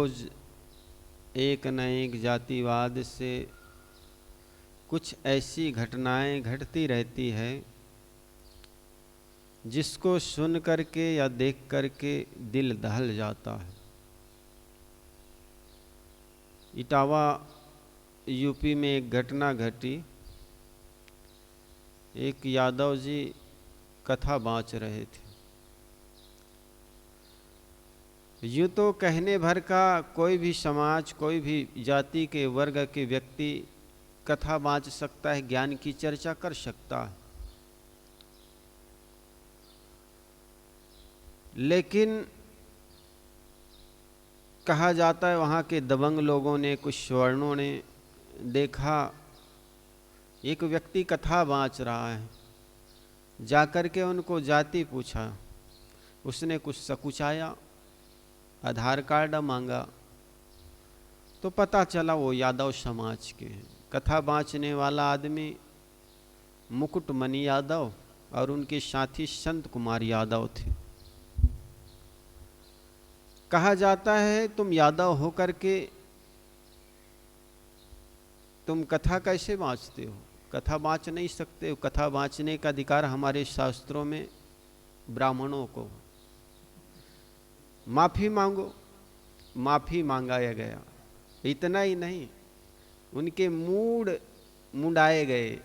रोज़ एक न एक जातिवाद से कुछ ऐसी घटनाएं घटती रहती है जिसको सुन करके या देख करके दिल दहल जाता है। इटावा यूपी में एक घटना घटी। एक यादव जी कथा बाँच रहे थे। यूँ तो कहने भर का कोई भी समाज, कोई भी जाति के वर्ग के व्यक्ति कथा बाँच सकता है, ज्ञान की चर्चा कर सकता है, लेकिन कहा जाता है वहाँ के दबंग लोगों ने, कुछ स्वर्णों ने देखा एक व्यक्ति कथा बाँच रहा है, जाकर के उनको जाति पूछा। उसने कुछ सकुचाया, आधार कार्ड मांगा, तो पता चला वो यादव समाज के हैं। कथा बाँचने वाला आदमी मुकुटमणि यादव और उनके साथी संत कुमार यादव थे। कहा जाता है तुम यादव होकर के तुम कथा कैसे बाँचते हो? कथा बाँच नहीं सकते हो। कथा बाँचने का अधिकार हमारे शास्त्रों में ब्राह्मणों को। माफ़ी मांगो। माफ़ी मांगाया गया। इतना ही नहीं, उनके मुंडाए गए।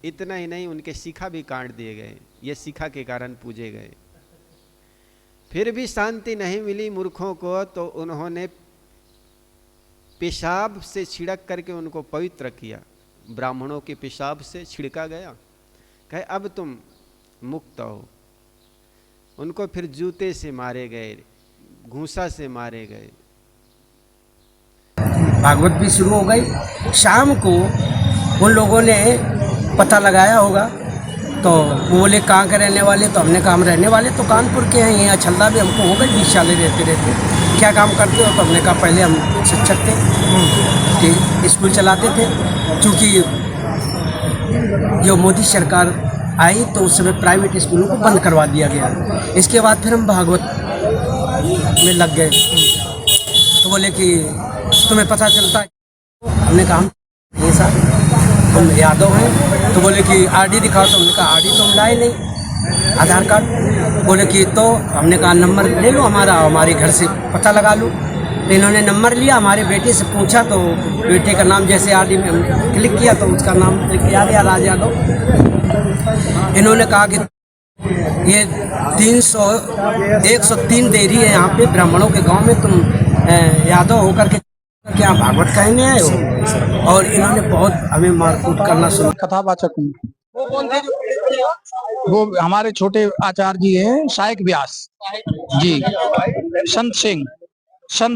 इतना ही नहीं, उनके शिखा भी काट दिए गए। ये शिखा के कारण पूजे गए। फिर भी शांति नहीं मिली मूर्खों को, तो उन्होंने पेशाब से छिड़क करके उनको पवित्र किया। ब्राह्मणों के पेशाब से छिड़का गया, कहे अब तुम मुक्त हो। उनको फिर जूते से मारे गए, घूंसा से मारे गए। भागवत भी शुरू हो गई। शाम को उन लोगों ने पता लगाया होगा, तो वो बोले कहाँ के रहने वाले? तो हमने कहा हम रहने वाले तो कानपुर के हैं, यहाँ छल्ला भी हमको हो गए 20 साल रहते। क्या काम करते हो? तो हमने कहा पहले हम शिक्षक थे, कि स्कूल चलाते थे। क्योंकि जो मोदी सरकार आई तो उस समय प्राइवेट स्कूलों को बंद करवा दिया गया। इसके बाद फिर हम भागवत में लग गए। तो बोले कि तुम्हें पता चलता है? हमने कहा नहीं साहब, हम यादव हैं। तो बोले कि आरडी दिखाओ। तो हमने कहा आरडी तो हम लाए नहीं, आधार कार्ड। बोले कि तो हमने कहा नंबर ले लो हमारा, हमारे घर से पता लगा लो। तो इन्होंने नंबर लिया, हमारे बेटे से पूछा, तो बेटे का नाम जैसे आरडी में हम क्लिक किया तो उसका नाम याद है, राज यादव। इन्होंने कहा कि ये 103 डेयरी है यहाँ पे ब्राह्मणों के गांव में, तुम यादव होकर के क्या भागवत कहने आए हो? और इन्होंने बहुत हमें मारकूट करना शुरू। कथावाचक हूँ। वो हमारे छोटे आचार्य जी हैं, सहायक व्यास जी, संत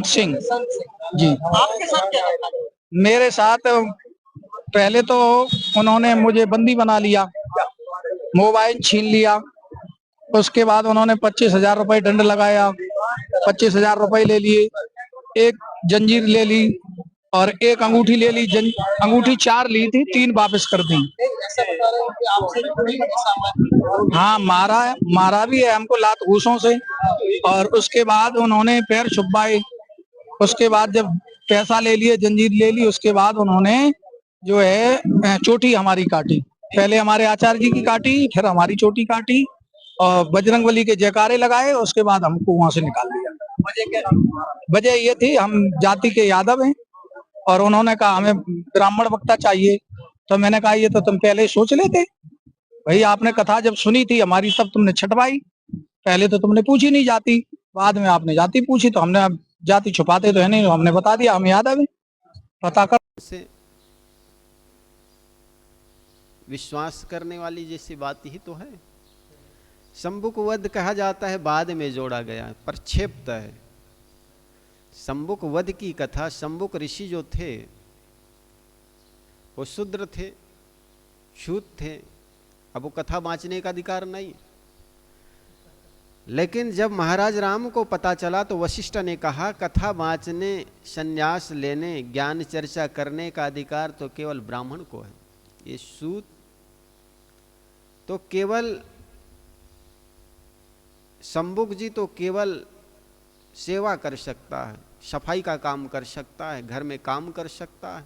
सिंह जी। आपके साथ क्या घटना हुई? मेरे साथ पहले तो उन्होंने मुझे बंदी बना लिया, मोबाइल छीन लिया। उसके बाद उन्होंने 25,000 रुपए दंड लगाया। 25,000 रुपए ले लिए, एक जंजीर ले ली और एक अंगूठी ले ली। अंगूठी 4 ली थी, 3 वापस कर दी। ऐसा बता रहे हो कि आपसे भी कोई सामान? हाँ, मारा भी है हमको लात घूसों से। और उसके बाद उन्होंने पैर छुपाए। उसके बाद जब पैसा ले लिए, जंजीर ले ली, उसके बाद उन्होंने जो है चोटी हमारी काटी। पहले हमारे आचार्य जी की काटी, फिर हमारी चोटी काटी और बजरंगबली के जयकारे लगाए। उसके बाद हमको वहां से निकाल दिया। वजह ये थी हम जाति के यादव हैं और उन्होंने कहा हमें ब्राह्मण वक्ता चाहिए। तो मैंने कहा ये तो तुम पहले सोच लेते भाई, आपने कथा जब सुनी थी हमारी तब तुमने छटवाई, पहले तो तुमने पूछी नहीं जाति, बाद में आपने जाति पूछी। तो हमने जाति छुपाते तो है नहीं, हमने बता दिया हम यादव हैं, पता कर। से विश्वास करने वाली जैसी बात ही तो है। शंभुक वध कहा जाता है, बाद में जोड़ा गया है, प्रक्षेप्त है। शंभुक वध की कथा, शंभुक ऋषि जो थे वो शूद्र थे, छूत थे। अब वो कथा बाँचने का अधिकार नहीं। लेकिन जब महाराज राम को पता चला तो वशिष्ठ ने कहा कथा बाँचने, संन्यास लेने, ज्ञान चर्चा करने का अधिकार तो केवल ब्राह्मण को है। ये सूत तो केवल शंभुक जी तो केवल सेवा कर सकता है, सफाई का काम कर सकता है, घर में काम कर सकता है,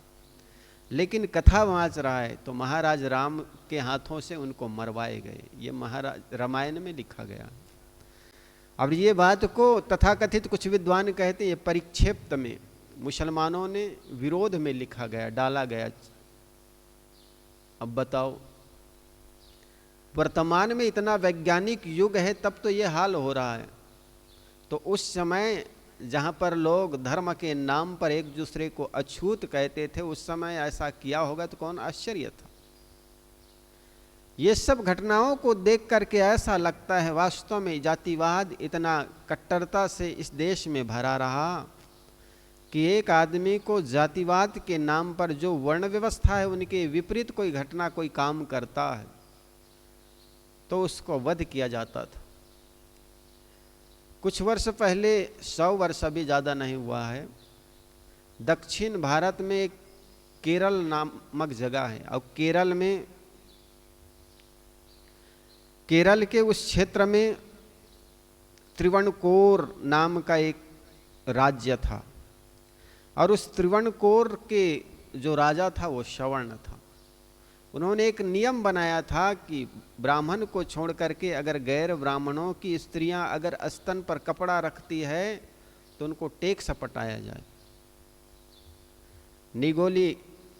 लेकिन कथा वाँच रहा है तो महाराज राम के हाथों से उनको मरवाए गए। ये महाराज रामायण में लिखा गया। अब ये बात को तथाकथित कुछ विद्वान कहते हैं ये परिक्षेप्त में मुसलमानों ने विरोध में लिखा गया, डाला गया। अब बताओ, वर्तमान में इतना वैज्ञानिक युग है तब तो ये हाल हो रहा है, तो उस समय जहाँ पर लोग धर्म के नाम पर एक दूसरे को अछूत कहते थे, उस समय ऐसा किया होगा तो कौन आश्चर्य था। ये सब घटनाओं को देख करके ऐसा लगता है वास्तव में जातिवाद इतना कट्टरता से इस देश में भरा रहा कि एक आदमी को जातिवाद के नाम पर जो वर्ण व्यवस्था है उनके विपरीत कोई घटना कोई काम करता है तो उसको वध किया जाता था। कुछ वर्ष पहले, 100 वर्ष अभी ज़्यादा नहीं हुआ है, दक्षिण भारत में एक केरल नामक जगह है और केरल के उस क्षेत्र में त्रिवणकोर नाम का एक राज्य था और उस त्रिवणकोर के जो राजा था वो श्रवण था। उन्होंने एक नियम बनाया था कि ब्राह्मण को छोड़ करके अगर गैर ब्राह्मणों की स्त्रियां अगर स्तन पर कपड़ा रखती है तो उनको टेक सपटाया जाए।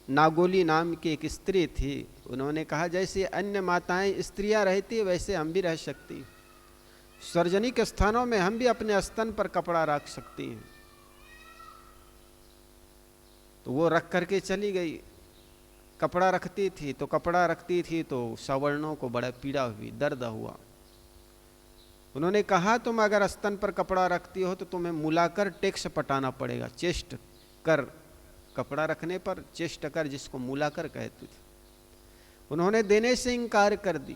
नागोली नाम की एक स्त्री थी, उन्होंने कहा जैसे अन्य माताएं स्त्रियां रहती वैसे हम भी रह सकती, सार्वजनिक स्थानों में हम भी अपने स्तन पर कपड़ा रख सकती हैं। तो वो रख करके चली गई, कपड़ा रखती थी तो सवर्णों को बड़ा पीड़ा हुई, दर्द हुआ। उन्होंने कहा तुम अगर स्तन पर कपड़ा रखती हो तो तुम्हें मुलाकर टैक्स पटाना पड़ेगा, चेस्ट कर, कपड़ा रखने पर चेस्ट कर जिसको मुलाकर कहते थे। उन्होंने देने से इनकार कर दी,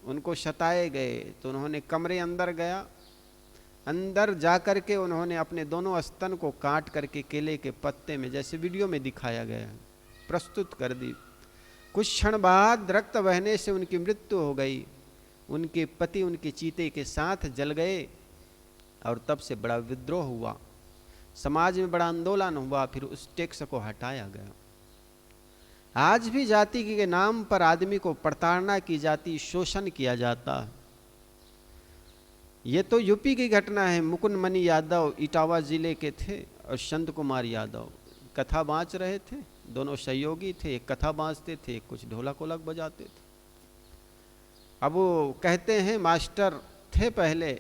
उनको सताए गए तो उन्होंने कमरे अंदर गया, अंदर जाकर के उन्होंने अपने दोनों स्तन को काट करके केले के पत्ते में जैसे वीडियो में दिखाया गया है प्रस्तुत कर दी। कुछ क्षण बाद रक्त बहने से उनकी मृत्यु हो गई। उनके पति उनके चीते के साथ जल गए और तब से बड़ा विद्रोह हुआ, समाज में बड़ा आंदोलन हुआ, फिर उस टैक्स को हटाया गया। आज भी जाति के नाम पर आदमी को प्रताड़ना की जाती, शोषण किया जाता है। ये तो यूपी की घटना है। मुकुंद मणि यादव इटावा जिले के थे और संत कुमार यादव कथा बाँच रहे थे, दोनों सहयोगी थे, एक कथा बाँचते थे, कुछ ढोलक वोलक बजाते थे। अब वो कहते हैं मास्टर थे पहले,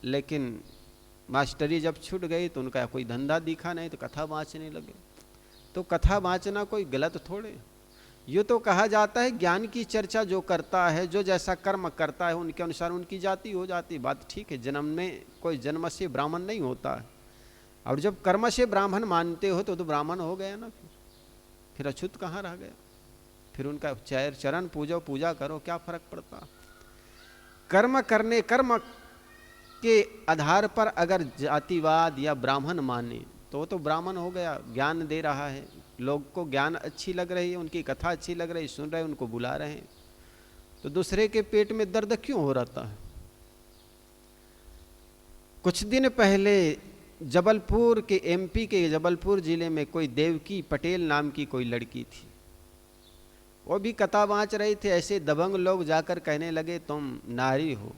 लेकिन मास्टरी जब छूट गई तो उनका कोई धंधा दिखा नहीं तो कथा बाँचने लगे। तो कथा बाँचना कोई गलत थोड़े, ये तो कहा जाता है ज्ञान की चर्चा जो करता है, जो जैसा कर्म करता है उनके अनुसार उनकी जाति हो जाती। बात ठीक है, जन्म में कोई जन्म से ब्राह्मण नहीं होता है, और जब कर्म से ब्राह्मण मानते हो तो ब्राह्मण हो गया ना, फिर अछूत कहाँ रह गया। फिर उनका चरण पूजो, पूजा करो, क्या फर्क पड़ता। कर्म के आधार पर अगर जातिवाद या ब्राह्मण माने तो ब्राह्मण हो गया। ज्ञान दे रहा है, लोग को ज्ञान अच्छी लग रही है, उनकी कथा अच्छी लग रही है, सुन रहे हैं, उनको बुला रहे हैं, तो दूसरे के पेट में दर्द क्यों हो रहता है। कुछ दिन पहले जबलपुर के एमपी के जबलपुर जिले में कोई देवकी पटेल नाम की कोई लड़की थी, वो भी कथा बाँच रही थी। ऐसे दबंग लोग जाकर कहने लगे तुम नारी हो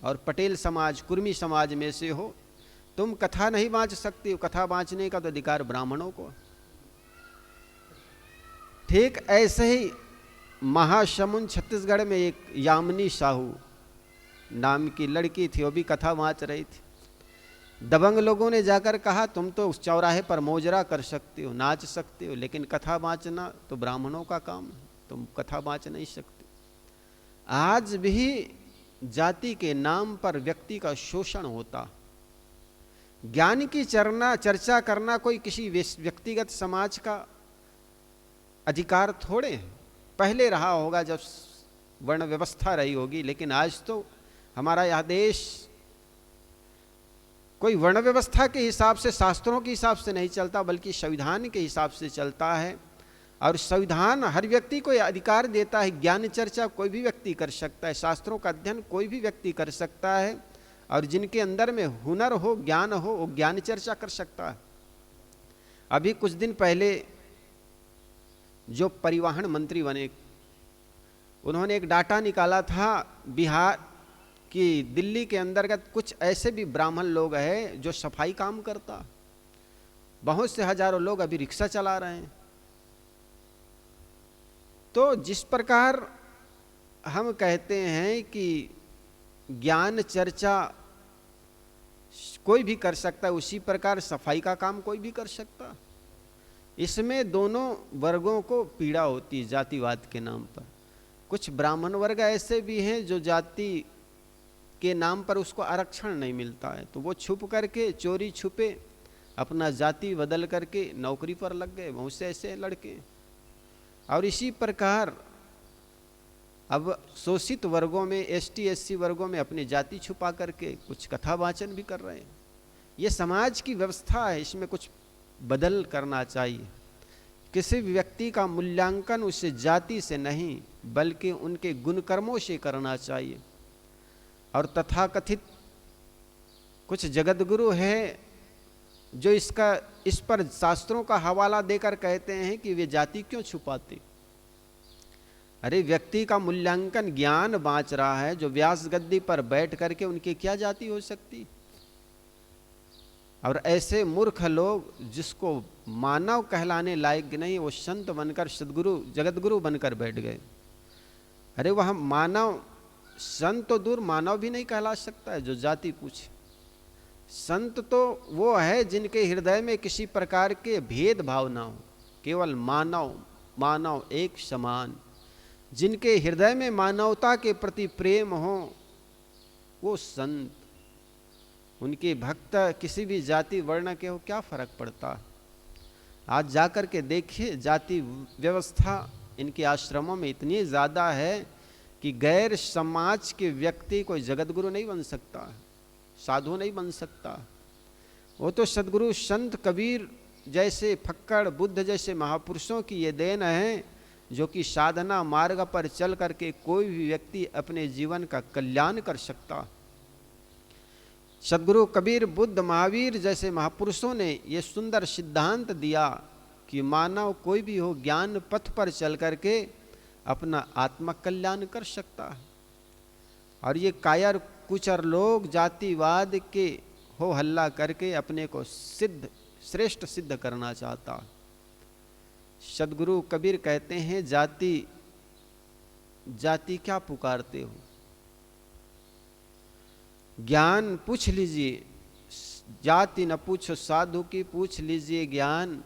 और पटेल समाज कुर्मी समाज में से हो, तुम कथा नहीं बाँच सकती हो, कथा बाँचने का तो अधिकार ब्राह्मणों को। ठीक ऐसे ही महासमुंद छत्तीसगढ़ में एक यामिनी साहू नाम की लड़की थी, वो भी कथा बाँच रही थी। दबंग लोगों ने जाकर कहा तुम तो उस चौराहे पर मोजरा कर सकती हो, नाच सकती हो, लेकिन कथा बाँचना तो ब्राह्मणों का काम है, तुम कथा बाँच नहीं सकती। आज भी जाति के नाम पर व्यक्ति का शोषण होता। ज्ञान की चर्चा करना कोई किसी व्यक्तिगत समाज का अधिकार थोड़े है। पहले रहा होगा जब वर्ण व्यवस्था रही होगी, लेकिन आज तो हमारा यह देश कोई वर्ण व्यवस्था के हिसाब से, शास्त्रों के हिसाब से नहीं चलता, बल्कि संविधान के हिसाब से चलता है। और संविधान हर व्यक्ति को यह अधिकार देता है, ज्ञान चर्चा कोई भी व्यक्ति कर सकता है, शास्त्रों का अध्ययन कोई भी व्यक्ति कर सकता है, और जिनके अंदर में हुनर हो, ज्ञान हो, वो ज्ञान चर्चा कर सकता है। अभी कुछ दिन पहले जो परिवहन मंत्री बने, उन्होंने एक डाटा निकाला था बिहार की, दिल्ली के अंतर्गत कुछ ऐसे भी ब्राह्मण लोग हैं जो सफाई काम करता, बहुत से हजारों लोग अभी रिक्शा चला रहे हैं। तो जिस प्रकार हम कहते हैं कि ज्ञान चर्चा कोई भी कर सकता है, उसी प्रकार सफाई का काम कोई भी कर सकता। इसमें दोनों वर्गों को पीड़ा होती है जातिवाद के नाम पर। कुछ ब्राह्मण वर्ग ऐसे भी हैं जो जाति के नाम पर उसको आरक्षण नहीं मिलता है, तो वो छुप करके, चोरी छुपे अपना जाति बदल करके नौकरी पर लग गए, बहुत से ऐसे लड़के। और इसी प्रकार अब शोषित वर्गों में, एसटी एससी वर्गों में अपनी जाति छुपा करके कुछ कथा वाचन भी कर रहे हैं। ये समाज की व्यवस्था है, इसमें कुछ बदल करना चाहिए। किसी व्यक्ति का मूल्यांकन उससे जाति से नहीं बल्कि उनके गुण कर्मों से करना चाहिए। और तथाकथित कुछ जगतगुरु हैं जो इस पर शास्त्रों का हवाला देकर कहते हैं कि वे जाति क्यों छुपाते। अरे व्यक्ति का मूल्यांकन ज्ञान बांच रहा है, जो व्यास गद्दी पर बैठ करके उनकी क्या जाति हो सकती। और ऐसे मूर्ख लोग जिसको मानव कहलाने लायक नहीं, वो संत बनकर सदगुरु जगतगुरु बनकर बैठ गए। अरे वह मानव, संत तो दूर, मानव भी नहीं कहला सकता है जो जाति पूछे। संत तो वो है जिनके हृदय में किसी प्रकार के भेदभाव ना हो, केवल मानव मानव एक समान, जिनके हृदय में मानवता के प्रति प्रेम हो, वो संत। उनके भक्त किसी भी जाति वर्ण के हो, क्या फर्क पड़ता। आज जाकर के देखिए, जाति व्यवस्था इनके आश्रमों में इतनी ज़्यादा है कि गैर समाज के व्यक्ति कोई जगतगुरु नहीं बन सकता, साधु नहीं बन सकता। वो तो सदगुरु संत कबीर जैसे, फक्कड़ बुद्ध जैसे महापुरुषों की ये देन है, जो कि साधना मार्ग पर चल करके कोई भी व्यक्ति अपने जीवन का कल्याण कर सकता। सदगुरु कबीर, बुद्ध, महावीर जैसे महापुरुषों ने ये सुंदर सिद्धांत दिया कि मानव कोई भी हो, ज्ञान पथ पर चल करके अपना आत्म कल्याण कर सकता है। और ये कायर कुचर लोग जातिवाद के हो हल्ला करके अपने को सिद्ध, श्रेष्ठ सिद्ध करना चाहता। सदगुरु कबीर कहते हैं, जाति जाति क्या पुकारते हो, ज्ञान पूछ लीजिए। जाति न पूछो साधु की, पूछ लीजिए ज्ञान।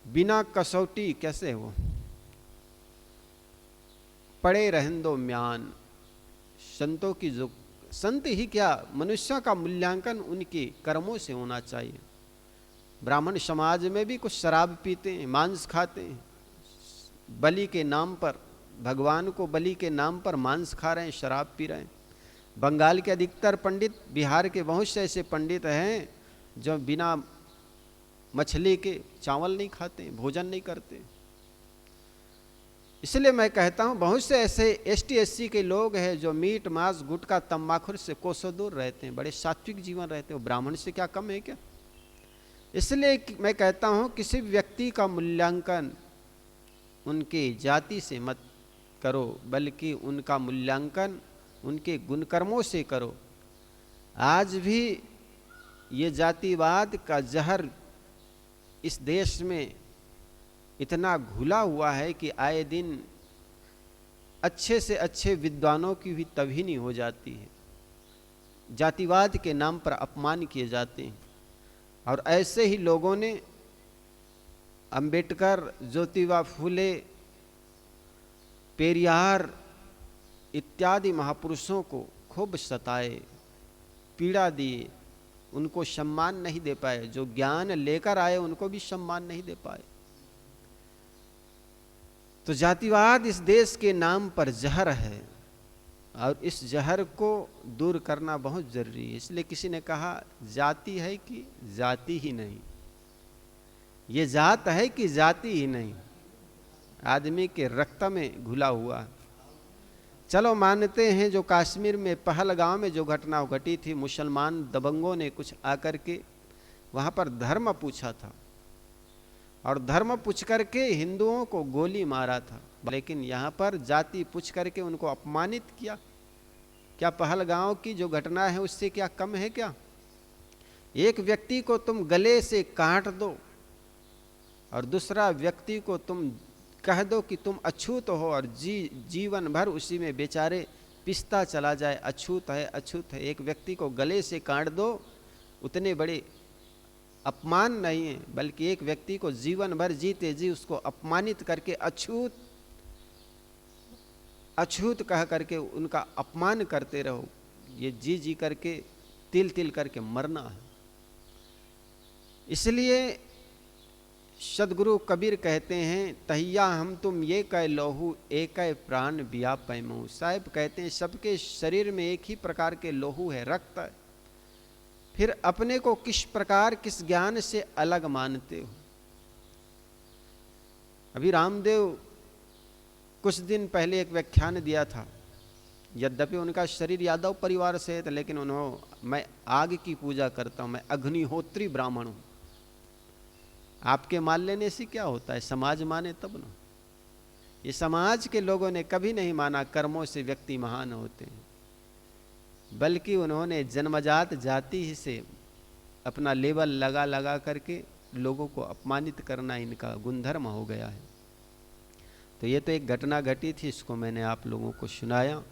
बिना कसौटी कैसे हो, पड़े रहन दो म्यान। संतों की जो संत ही क्या, मनुष्यों का मूल्यांकन उनके कर्मों से होना चाहिए। ब्राह्मण समाज में भी कुछ शराब पीते हैं, मांस खाते हैं, बलि के नाम पर, भगवान को बलि के नाम पर मांस खा रहे हैं, शराब पी रहे हैं। बंगाल के अधिकतर पंडित, बिहार के बहुत से ऐसे पंडित हैं जो बिना मछली के चावल नहीं खाते, भोजन नहीं करते। इसलिए मैं कहता हूँ, बहुत से ऐसे एसटी एससी के लोग हैं जो मीट मांस गुटखा तंबाकू से कोसों दूर रहते हैं, बड़े सात्विक जीवन रहते हैं। वो ब्राह्मण से क्या कम है क्या। इसलिए मैं कहता हूँ, किसी व्यक्ति का मूल्यांकन उनके जाति से मत करो, बल्कि उनका मूल्यांकन उनके गुण कर्मों से करो। आज भी ये जातिवाद का जहर इस देश में इतना घुला हुआ है कि आए दिन अच्छे से अच्छे विद्वानों की भी तबहीनी हो जाती है, जातिवाद के नाम पर अपमान किए जाते हैं। और ऐसे ही लोगों ने अंबेडकर, ज्योतिबा फूले, पेरियार इत्यादि महापुरुषों को खूब सताए, पीड़ा दिए, उनको सम्मान नहीं दे पाए। जो ज्ञान लेकर आए उनको भी सम्मान नहीं दे पाए। तो जातिवाद इस देश के नाम पर जहर है और इस जहर को दूर करना बहुत जरूरी है। इसलिए किसी ने कहा, जाति है कि जाति ही नहीं, ये जात है कि जाति ही नहीं, आदमी के रक्त में घुला हुआ। चलो मानते हैं जो कश्मीर में पहलगाम में जो घटना घटी थी, मुसलमान दबंगों ने कुछ आकर के वहाँ पर धर्म पूछा था और धर्म पूछ करके हिंदुओं को गोली मारा था, लेकिन यहाँ पर जाति पूछ करके उनको अपमानित किया। क्या पहलगाम की जो घटना है उससे क्या कम है क्या? एक व्यक्ति को तुम गले से काट दो और दूसरा व्यक्ति को तुम कह दो कि तुम अछूत हो और जीवन भर उसी में बेचारे पिसता चला जाए, अछूत है अछूत है। एक व्यक्ति को गले से काट दो, उतने बड़े अपमान नहीं है, बल्कि एक व्यक्ति को जीवन भर जीते जी उसको अपमानित करके अछूत अछूत कह करके उनका अपमान करते रहो, ये जी जी करके तिल तिल करके मरना है। इसलिए सदगुरु कबीर कहते हैं, तहिया हम तुम ये कह लोहू एक प्राण बिया पैमू। साहब कहते हैं सबके शरीर में एक ही प्रकार के लोहू है, रक्त है, फिर अपने को किस प्रकार किस ज्ञान से अलग मानते हो। अभी रामदेव कुछ दिन पहले एक व्याख्यान दिया था, यद्यपि उनका शरीर यादव परिवार से है, लेकिन उन्होंने मैं आग की पूजा करता हूं, मैं अग्निहोत्री ब्राह्मण हूं। आपके मान लेने से क्या होता है, समाज माने तब ना। ये समाज के लोगों ने कभी नहीं माना कर्मों से व्यक्ति महान होते हैं, बल्कि उन्होंने जन्मजात जाति से अपना लेबल लगा लगा करके लोगों को अपमानित करना इनका गुणधर्म हो गया है। तो ये तो एक घटना घटी थी, इसको मैंने आप लोगों को सुनाया।